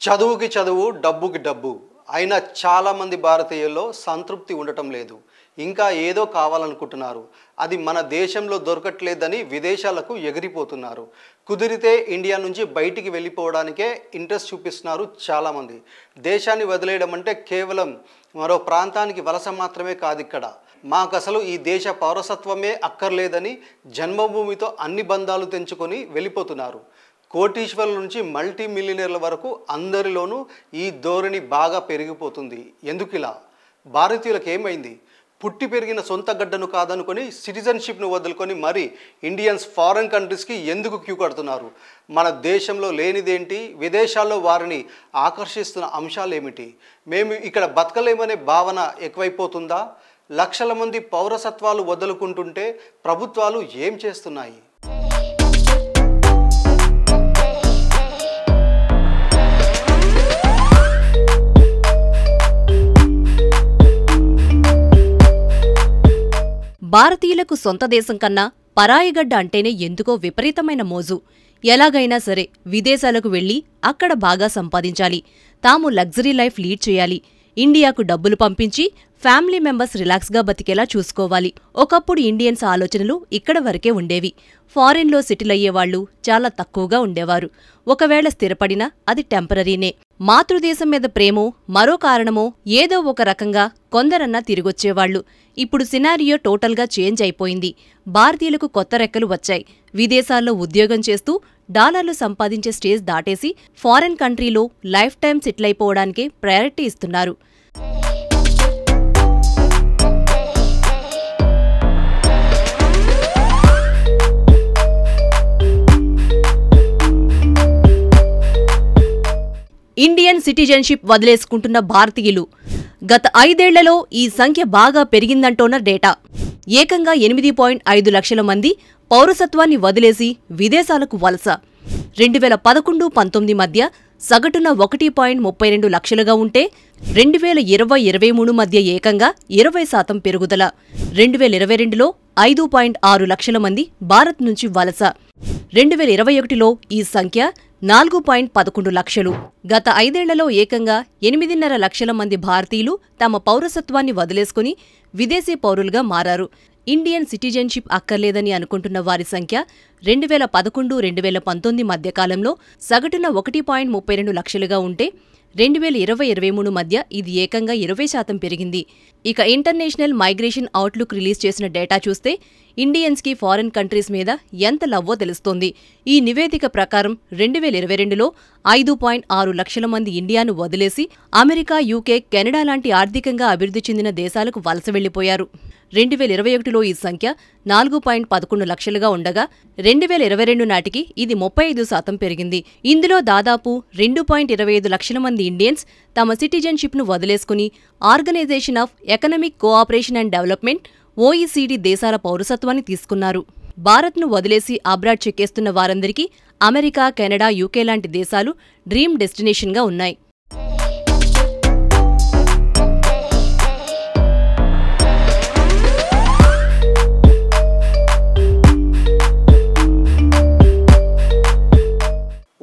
చదువుకి చదువు, డబ్బుకి డబ్బు. అయినా చాలామంది భారతీయుల్లో సంతృప్తి ఉండటం లేదు. ఇంకా ఏదో కావాలనుకుంటున్నారు. అది మన దేశంలో దొరకట్లేదని విదేశాలకు ఎగిరిపోతున్నారు. కుదిరితే ఇండియా నుంచి బయటికి వెళ్ళిపోవడానికే ఇంట్రెస్ట్ చూపిస్తున్నారు చాలామంది. దేశాన్ని వదిలేయడం అంటే కేవలం మరో ప్రాంతానికి వలస మాత్రమే కాదు. ఇక్కడ మాకు అసలు ఈ దేశ పౌరసత్వమే అక్కర్లేదని జన్మభూమితో అన్ని బంధాలు తెంచుకొని వెళ్ళిపోతున్నారు. కోటీశ్వరుల నుంచి మల్టీ మిలియనర్ల వరకు అందరిలోనూ ఈ ధోరణి బాగా పెరిగిపోతుంది. ఎందుకిలా? భారతీయులకు ఏమైంది? పుట్టి పెరిగిన సొంత గడ్డను కాదనుకొని సిటిజన్షిప్ను వదులుకొని మరి ఇండియన్స్ ఫారెన్ కంట్రీస్కి ఎందుకు క్యూ కడుతున్నారు? మన దేశంలో లేనిదేంటి? విదేశాల్లో వారిని ఆకర్షిస్తున్న అంశాలు ఏమిటి? మేము ఇక్కడ బతకలేమనే భావన ఎక్కువైపోతుందా? లక్షల మంది పౌరసత్వాలు వదులుకుంటుంటే ప్రభుత్వాలు ఏం చేస్తున్నాయి? భారతీయులకు సొంత దేశం కన్నా పరాయిగడ్డ అంటేనే ఎందుకో విపరీతమైన మోజు. ఎలాగైనా సరే విదేశాలకు వెళ్లి అక్కడ బాగా సంపాదించాలి, తాము లగ్జరీ లైఫ్ లీడ్ చేయాలి, ఇండియాకు డబ్బులు పంపించి ఫ్యామిలీ మెంబర్స్ రిలాక్స్గా బతికేలా చూసుకోవాలి. ఒకప్పుడు ఇండియన్స్ ఆలోచనలు ఇక్కడ వరకే ఉండేవి. ఫారిన్లో సెటిల్ అయ్యేవాళ్లు చాలా తక్కువగా ఉండేవారు. ఒకవేళ స్థిరపడినా అది టెంపరరీనే. మాతృదేశం మీద ప్రేమో మరో కారణమో ఏదో ఒక రకంగా కొందరన్నా తిరిగొచ్చేవాళ్లు. ఇప్పుడు సినారియో టోటల్గా చేంజ్ అయిపోయింది. భారతీయులకు కొత్త రెక్కలు వచ్చాయి. విదేశాల్లో ఉద్యోగం చేస్తూ డాలర్లు సంపాదించే స్టేజ్ దాటేసి ఫారెన్ కంట్రీలో లైఫ్ టైం సెటిల్ అయిపోవడానికే ప్రయారిటీ ఇస్తున్నారు. ఇండియన్ సిటిజన్షిప్ వదిలేసుకుంటున్న భారతీయులు గత 5 ఏళ్లలో ఈ సంఖ్య బాగా పెరిగిందంటోన్న డేటా. ఏకంగా 8.5 లక్షల మంది పౌరసత్వాన్ని వదిలేసి విదేశాలకు వలస. 2011-19 మధ్య సగటున 1.32 లక్షలుగా ఉంటే 2020-23 మధ్య ఏకంగా 20% పెరుగుదల. 2022లో 5.6 లక్షల మంది భారత్ నుంచి వలస. 2021లో ఈ సంఖ్య 4.11 లక్షలు. గత 5 ఏళ్లలో ఏకంగా 8.5 లక్షల మంది భారతీయులు తమ పౌరసత్వాన్ని వదిలేసుకుని విదేశీ పౌరులుగా మారారు. ఇండియన్ సిటిజన్షిప్ అక్కర్లేదని అనుకుంటున్న వారి సంఖ్య 2011-2019 మధ్యకాలంలో సగటున 1.32 లక్షలుగా ఉంటే 2020-23 మధ్య ఇది ఏకంగా 20% పెరిగింది. ఇక ఇంటర్నేషనల్ మైగ్రేషన్ అవుట్లుక్ రిలీజ్ చేసిన డేటా చూస్తే ఇండియన్స్కి ఫారెన్ కంట్రీస్ మీద ఎంత లవ్వో తెలుస్తోంది. ఈ నివేదిక ప్రకారం 2022లో 5.6 లక్షల మంది ఇండియాను వదిలేసి అమెరికా, యూకే, కెనడా లాంటి ఆర్థికంగా అభివృద్ధి చెందిన దేశాలకు వలస వెళ్లిపోయారు. 2021లో ఈ సంఖ్య 4.11 లక్షలుగా ఉండగా 2022 నాటికి ఇది 35% పెరిగింది. ఇందులో దాదాపు 2.25 లక్షల మంది ఇండియన్స్ తమ సిటిజన్షిప్ను వదిలేసుకుని organisation of economic cooperation and development OECD దేశాల పౌరసత్వాన్ని తీసుకున్నారు. భారత్ను వదిలేసి అబ్రాడ్ చెక్కేస్తున్న వారందరికీ అమెరికా, కెనడా, యూకే లాంటి దేశాలు డ్రీమ్ డెస్టినేషన్గా ఉన్నాయి.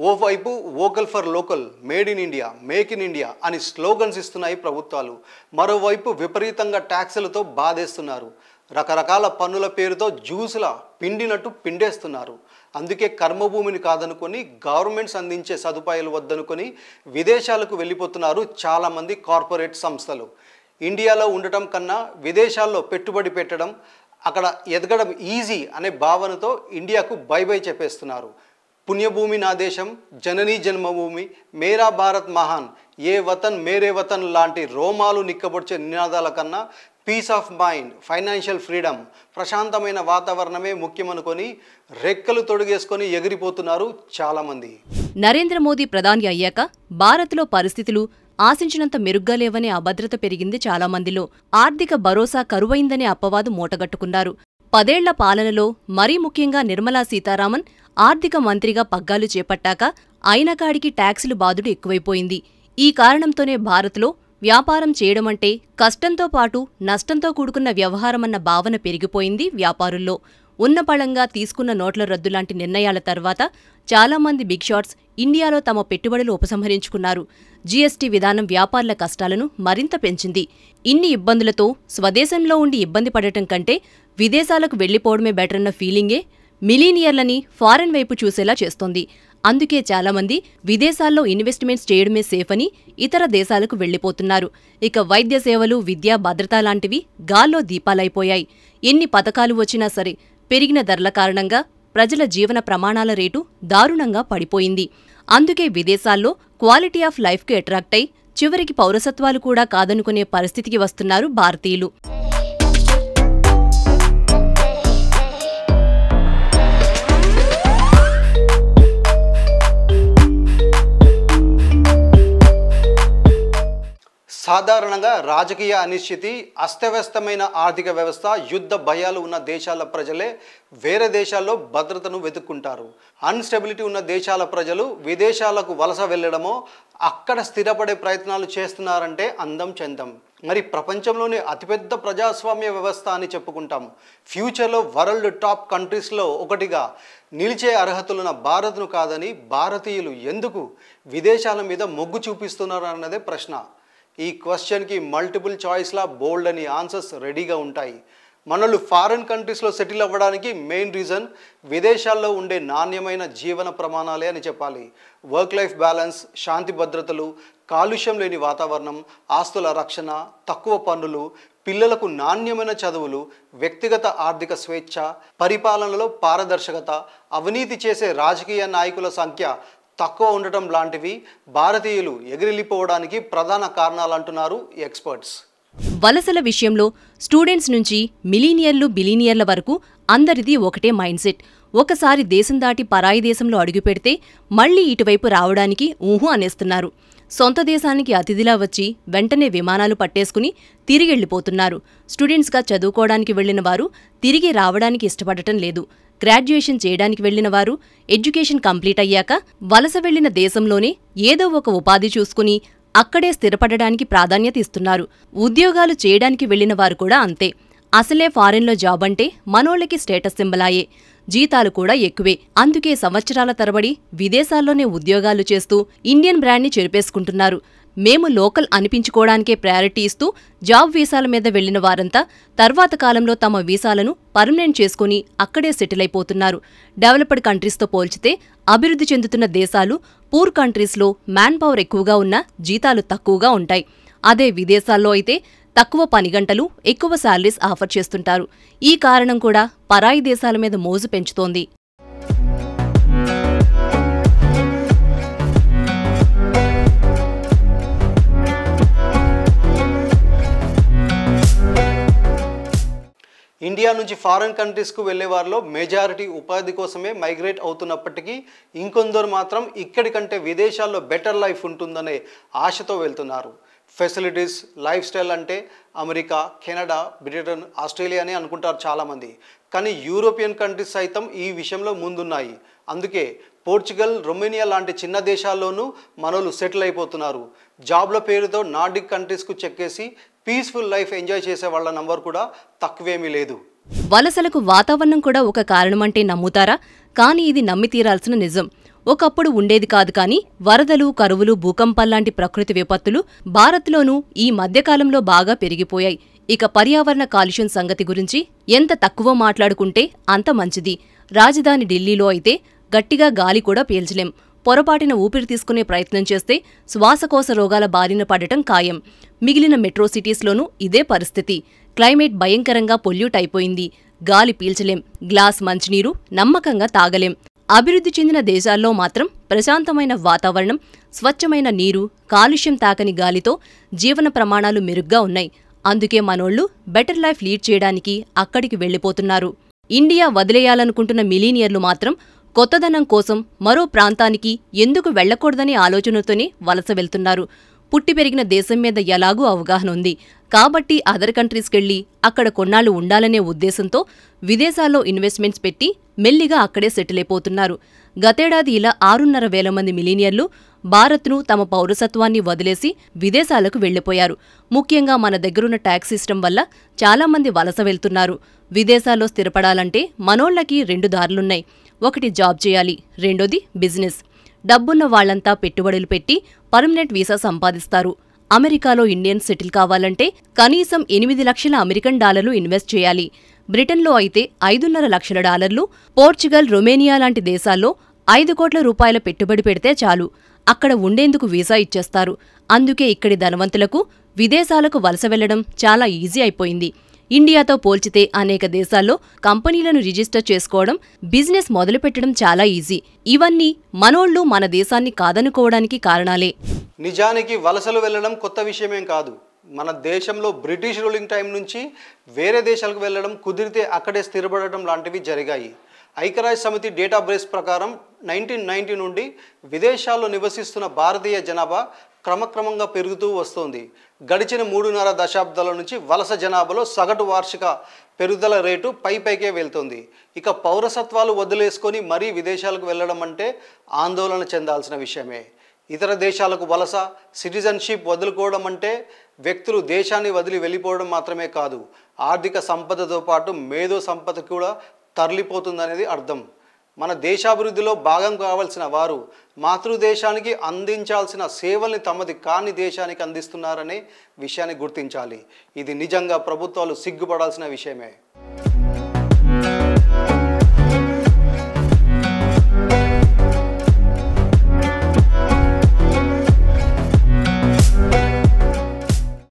ఓవైపు vocal for local, made in India, make in India అని స్లోగన్స్ ఇస్తున్నాయి ప్రభుత్వాలు. మరోవైపు విపరీతంగా ట్యాక్సులతో బాధేస్తున్నారు. రకరకాల పన్నుల పేరుతో జ్యూసులా పిండినట్టు పిండేస్తున్నారు. అందుకే కర్మభూమిని కాదనుకొని గవర్నమెంట్స్ అందించే సదుపాయాలు వద్దనుకొని విదేశాలకు వెళ్ళిపోతున్నారు చాలామంది కార్పొరేట్ సంస్థలు. ఇండియాలో ఉండటం కన్నా విదేశాల్లో పెట్టుబడి పెట్టడం, అక్కడ ఎదగడం ఈజీ అనే భావనతో ఇండియాకు బై బై చెప్పేస్తున్నారు. పుణ్యభూమి నా దేశం, జననీ జన్మభూమి, మేరా భారత్ మహాన్, ఏ వతన్ మేరే వతన్ లాంటి రోమాలు నిక్కబొడిచే నినాదాల కన్నా peace of mind, financial freedom, ప్రశాంతమైన వాతావరణమే ముఖ్యమనుకొని రెక్కలు తొడిగేసుకొని ఎగిరిపోతున్నారు చాలామంది. నరేంద్ర మోదీ ప్రధాని అయ్యాక భారత్లో పరిస్థితులు ఆశించినంత మెరుగ్గా లేవనే అభద్రత పెరిగింది చాలామందిలో. ఆర్థిక భరోసా కరువైందనే అపవాదు మూటగట్టుకున్నారు. 10 ఏళ్ల పాలనలో మరీ ముఖ్యంగా నిర్మలా సీతారామన్ ఆర్థిక మంత్రిగా పగ్గాలు చేపట్టాక అయినకాడికి ట్యాక్సులు బాదుడు ఎక్కువైపోయింది. ఈ కారణంతోనే భారత్లో వ్యాపారం చేయడమంటే కష్టంతో పాటు నష్టంతో కూడుకున్న వ్యవహారమన్న భావన పెరిగిపోయింది వ్యాపారుల్లో. ఉన్నపళంగా తీసుకున్న నోట్ల రద్దు లాంటి నిర్ణయాల తర్వాత చాలామంది బిగ్ షాట్స్ ఇండియాలో తమ పెట్టుబడులు ఉపసంహరించుకున్నారు. జీఎస్టీ విధానం వ్యాపారుల కష్టాలను మరింత పెంచింది. ఇన్ని ఇబ్బందులతో స్వదేశంలో ఉండి ఇబ్బంది పడటం కంటే విదేశాలకు వెళ్లిపోవడమే బెటరన్న ఫీలింగే మిలీనియర్లని ఫారెన్ వైపు చూసేలా చేస్తోంది. అందుకే చాలామంది విదేశాల్లో ఇన్వెస్ట్మెంట్స్ చేయడమే సేఫ్ అని ఇతర దేశాలకు వెళ్లిపోతున్నారు. ఇక వైద్య సేవలు, విద్యా భద్రత లాంటివి గాల్లో దీపాలైపోయాయి. ఎన్ని పథకాలు వచ్చినా సరే పెరిగిన ధరల కారణంగా ప్రజల జీవన ప్రమాణాల రేటు దారుణంగా పడిపోయింది. అందుకే విదేశాల్లో క్వాలిటీ ఆఫ్ లైఫ్కు అట్రాక్ట్ అయి చివరికి పౌరసత్వాలు కూడా కాదనుకునే పరిస్థితికి వస్తున్నారు భారతీయులు. సాధారణంగా రాజకీయ అనిశ్చితి, అస్తవ్యస్తమైన ఆర్థిక వ్యవస్థ, యుద్ధ భయాలు ఉన్న దేశాల ప్రజలే వేరే దేశాల్లో భద్రతను వెతుక్కుంటారు. అన్స్టెబిలిటీ ఉన్న దేశాల ప్రజలు విదేశాలకు వలస వెళ్లడమో అక్కడ స్థిరపడే ప్రయత్నాలు చేస్తున్నారంటే అందం చందం. మరి ప్రపంచంలోనే అతిపెద్ద ప్రజాస్వామ్య వ్యవస్థ అని చెప్పుకుంటాం. ఫ్యూచర్లో వరల్డ్ టాప్ కంట్రీస్లో ఒకటిగా నిలిచే అర్హతలున్న భారత్ను కాదని భారతీయులు ఎందుకు విదేశాల మీద మొగ్గు చూపిస్తున్నారు అన్నదే ప్రశ్న. ఈ క్వశ్చన్కి మల్టిపుల్ చాయిస్లా బోల్డ్ అని ఆన్సర్స్ రెడీగా ఉంటాయి. మనల్ని ఫారిన్ కంట్రీస్లో సెటిల్ అవ్వడానికి మెయిన్ రీజన్ విదేశాల్లో ఉండే నాణ్యమైన జీవన ప్రమాణాలే అని చెప్పాలి. వర్క్ లైఫ్ బ్యాలెన్స్, శాంతి భద్రతలు, కాలుష్యం లేని వాతావరణం, ఆస్తుల రక్షణ, తక్కువ పన్నులు, పిల్లలకు నాణ్యమైన చదువులు, వ్యక్తిగత ఆర్థిక స్వేచ్ఛ, పరిపాలనలో పారదర్శకత, అవినీతి చేసే రాజకీయ నాయకుల సంఖ్య తక్కువ ఉండటం లాంటివి భారతీయులు ఎగిరిల్లిపోవడానికి ప్రధాన కారణాలంటున్నారు ఎక్స్పర్ట్స్. వలసల విషయంలో స్టూడెంట్స్ నుంచి మిలీనియర్లు, బిలీనియర్ల వరకు అందరిది ఒకటే మైండ్ సెట్. ఒకసారి దేశం దాటి పరాయి దేశంలో అడుగుపెడితే మళ్లీ ఇటువైపు రావడానికి ఊహు అనేస్తున్నారు. సొంత దేశానికి అతిథిలా వచ్చి వెంటనే విమానాలు పట్టేసుకుని తిరిగెళ్లిపోతున్నారు. స్టూడెంట్స్గా చదువుకోవడానికి వెళ్లిన వారు తిరిగి రావడానికి ఇష్టపడటం లేదు. గ్రాడ్యుయేషన్ చేయడానికి వెళ్లిన వారు ఎడ్యుకేషన్ కంప్లీట్ అయ్యాక వలస వెళ్లిన దేశంలోనే ఏదో ఒక ఉపాధి చూసుకుని అక్కడే స్థిరపడడానికి ప్రాధాన్యత ఇస్తున్నారు. ఉద్యోగాలు చేయడానికి వెళ్లిన వారు కూడా అంతే. అసలే ఫారెన్లో జాబ్ అంటే మనోళ్ళకి స్టేటస్ సింబలాయే. జీతాలు కూడా ఎక్కువే. అందుకే సంవత్సరాల తరబడి విదేశాల్లోనే ఉద్యోగాలు చేస్తూ ఇండియన్ బ్రాండ్ని చెరిపేసుకుంటున్నారు. మేము లోకల్ అనిపించుకోవడానికే ప్రయారిటీ ఇస్తూ జాబ్ వీసాల మీద వెళ్లిన వారంతా తర్వాత కాలంలో తమ వీసాలను పర్మనెంట్ చేసుకుని అక్కడే సెటిల్ అయిపోతున్నారు. డెవలప్డ్ కంట్రీస్తో పోల్చితే అభివృద్ధి చెందుతున్న దేశాలు పూర్ కంట్రీస్లో మ్యాన్ పవర్ ఎక్కువగా ఉన్నా జీతాలు తక్కువగా ఉంటాయి. అదే విదేశాల్లో అయితే తక్కువ పని గంటలు, ఎక్కువ శాలరీస్ ఆఫర్ చేస్తుంటారు. ఈ కారణం కూడా పరాయి దేశాల మీద మోజు పెంచుతోంది. ఇండియా నుంచి ఫారెన్ కంట్రీస్కు వెళ్లే వారిలో మెజారిటీ ఉపాధి కోసమే మైగ్రేట్ అవుతున్నప్పటికీ ఇంకొందరు మాత్రం ఇక్కడి కంటే విదేశాల్లో బెటర్ లైఫ్ ఉంటుందనే ఆశతో వెళ్తున్నారు. ఫెసిలిటీస్, లైఫ్ స్టైల్ అంటే అమెరికా, కెనడా, బ్రిటన్, ఆస్ట్రేలియానే అనుకుంటారు చాలామంది. కానీ యూరోపియన్ కంట్రీస్ సైతం ఈ విషయంలో ముందున్నాయి. అందుకే పోర్చుగల్, రొమేనియా లాంటి చిన్న దేశాల్లోనూ మనోళ్ళు సెటిల్ అయిపోతున్నారు. జాబ్ల పేరుతో నార్డిక్ కంట్రీస్కు చెక్కేసి పీస్ఫుల్ లైఫ్ ఎంజాయ్ చేసే వాళ్ళ నంబర్ కూడా తక్కువేమీ లేదు. వలసలకు వాతావరణం కూడా ఒక కారణమంటే నమ్ముతారా? కానీ ఇది నమ్మి తీరాల్సిన నిజం. ఒకప్పుడు ఉండేది కాదు. కానీ వరదలు, కరువులు, భూకంపాల్లాంటి ప్రకృతి విపత్తులు భారత్లోనూ ఈ మధ్యకాలంలో బాగా పెరిగిపోయాయి. ఇక పర్యావరణ కాలుష్యం సంగతి గురించి ఎంత తక్కువ మాట్లాడుకుంటే అంత మంచిది. రాజధాని ఢిల్లీలో అయితే గట్టిగా గాలి కూడా పీల్చలేం. పొరపాటిన ఊపిరి తీసుకునే ప్రయత్నం చేస్తే శ్వాసకోశ రోగాల బారిన పడటం ఖాయం. మిగిలిన మెట్రో సిటీస్లోనూ ఇదే పరిస్థితి. క్లైమేట్ భయంకరంగా పొల్యూట్ అయిపోయింది. గాలి పీల్చలేం, గ్లాస్ మంచినీరు నమ్మకంగా తాగలేం. అభివృద్ధి చెందిన దేశాల్లో మాత్రం ప్రశాంతమైన వాతావరణం, స్వచ్ఛమైన నీరు, కాలుష్యం తాకని గాలితో జీవన ప్రమాణాలు మెరుగ్గా ఉన్నాయి. అందుకే మనోళ్లు బెటర్ లైఫ్ లీడ్ చేయడానికి అక్కడికి వెళ్లిపోతున్నారు. ఇండియా వదిలేయాలనుకుంటున్న మిలీనియర్లు మాత్రం కొత్తదనం కోసం మరో ప్రాంతానికి ఎందుకు వెళ్లకూడదనే ఆలోచనతోనే వలస వెళ్తున్నారు. పుట్టి పెరిగిన దేశం మీద ఎలాగూ అవగాహన ఉంది కాబట్టి అదర్ కంట్రీస్కెళ్లి అక్కడ కొన్నాళ్లు ఉండాలనే ఉద్దేశంతో విదేశాల్లో ఇన్వెస్ట్మెంట్స్ పెట్టి మెల్లిగా అక్కడే సెటిల్ అయిపోతున్నారు. గతేడాది ఇలా 6,500 మంది మిలీనియర్లు భారత్ను తమ పౌరసత్వాన్ని వదిలేసి విదేశాలకు వెళ్లిపోయారు. ముఖ్యంగా మన దగ్గరున్న ట్యాక్స్ సిస్టమ్ వల్ల చాలామంది వలస వెళ్తున్నారు. విదేశాల్లో స్థిరపడాలంటే మనోళ్ళకి 2 దారులున్నాయి. ఒకటి జాబ్ చేయాలి, రెండోది బిజినెస్. డబ్బున్న వాళ్లంతా పెట్టుబడులు పెట్టి పర్మనెంట్ వీసా సంపాదిస్తారు. అమెరికాలో ఇండియన్స్ సెటిల్ కావాలంటే కనీసం 8 లక్షల అమెరికన్ డాలర్లు ఇన్వెస్ట్ చేయాలి. బ్రిటన్లో అయితే 5.5 లక్షల డాలర్లు, పోర్చుగల్, రొమేనియా లాంటి దేశాల్లో 5 కోట్ల రూపాయల పెట్టుబడి పెడితే చాలు, అక్కడ ఉండేందుకు వీసా ఇచ్చేస్తారు. అందుకే ఇక్కడి ధనవంతులకు విదేశాలకు వలస వెళ్లడం చాలా ఈజీ అయిపోయింది. ఇండియాతో పోల్చితే అనేక దేశాల్లో కంపెనీలను రిజిస్టర్ చేసుకోవడం, బిజినెస్ మొదలుపెట్టడం చాలా ఈజీ. ఇవన్నీ మనోళ్లు మన దేశాన్ని కాదనుకోవడానికి కారణాలే. నిజానికి వలసలు వెళ్ళడం కొత్త విషయమేం కాదు. మన దేశంలో బ్రిటిష్ రూలింగ్ టైం నుంచి వేరే దేశాలకు వెళ్ళడం, కుదిరితే అక్కడే స్థిరపడటం లాంటివి జరిగాయి. ఐక్యరాజ్య సమితి డేటాబేస్ ప్రకారం 1990 నుండి విదేశాల్లో నివసిస్తున్న భారతీయ జనాభా క్రమక్రమంగా పెరుగుతూ వస్తోంది. గడిచిన 3.5 దశాబ్దాల నుంచి వలస జనాభాలో సగటు వార్షిక పెరుగుదల రేటు పైకే వెళ్తోంది. ఇక పౌరసత్వాలు వదిలేసుకొని మరీ విదేశాలకు వెళ్ళడం అంటే ఆందోళన చెందాల్సిన విషయమే. ఇతర దేశాలకు వలస, సిటిజన్షిప్ వదులుకోవడం అంటే వ్యక్తులు దేశాన్ని వదిలి వెళ్ళిపోవడం మాత్రమే కాదు, ఆర్థిక సంపదతో పాటు మేధో సంపద కూడా తరలిపోతుందనేది అర్థం. మన దేశాభివృద్ధిలో భాగం కావాల్సిన వారు మాతృదేశానికి అందించాల్సిన సేవల్ని తమది కాని దేశానికి అందిస్తున్నారనే విషయాన్ని గుర్తించాలి. ఇది నిజంగా ప్రభుత్వాలు సిగ్గుపడాల్సిన విషయమే.